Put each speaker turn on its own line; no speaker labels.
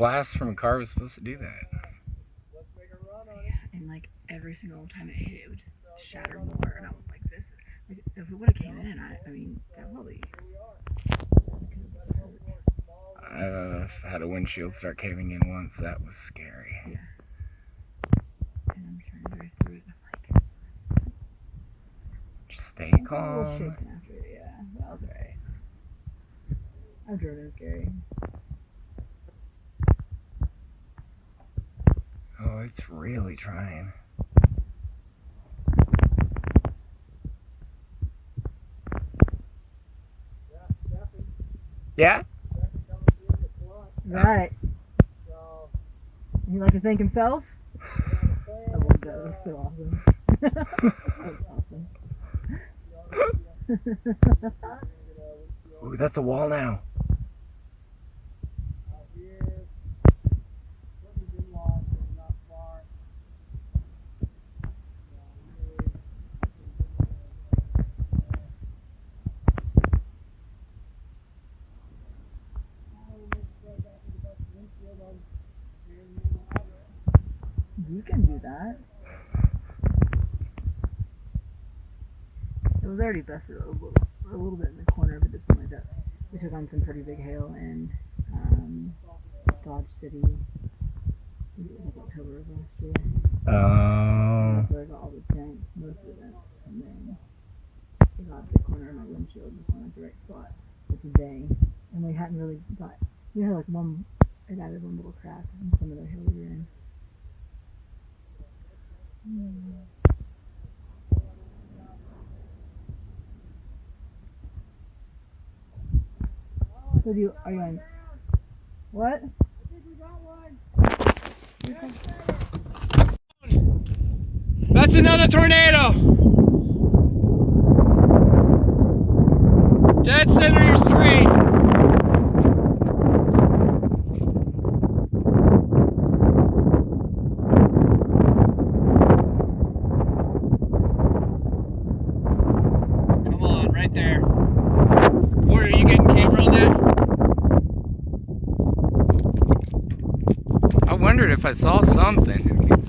glass from a car was supposed to do that.
Yeah, and like every single time it hit, it would just shatter more, and I was like, "This, like, if it would have came in, I mean, that probably."
I've had a windshield start caving in once. That was scary.
Yeah. And I'm trying to drive through it. I'm like,
Just stay
I'm a little
calm.
shaken after it. Yeah, that was alright. I've driven it scary.
Oh, it's really trying. Yeah?
Right. He'd like to thank himself? I love that. That was so awesome. That was awesome.
Ooh, that's a wall now.
You can do that. It was already busted a little bit in the corner, but just something like that. We took on some pretty big hail in Dodge City. I think it was like October of last year. That's where I got all the dents, most of the dents, and then I got the corner of my windshield just in like the right spot, which is dang. And we hadn't really got. We had like it added one little crack in some of the hill we were in. So are you on? What?
I think we got one. That's another tornado. Dead center of your screen. Come on, right there. Where are you getting camera on that?
I wondered if I saw something.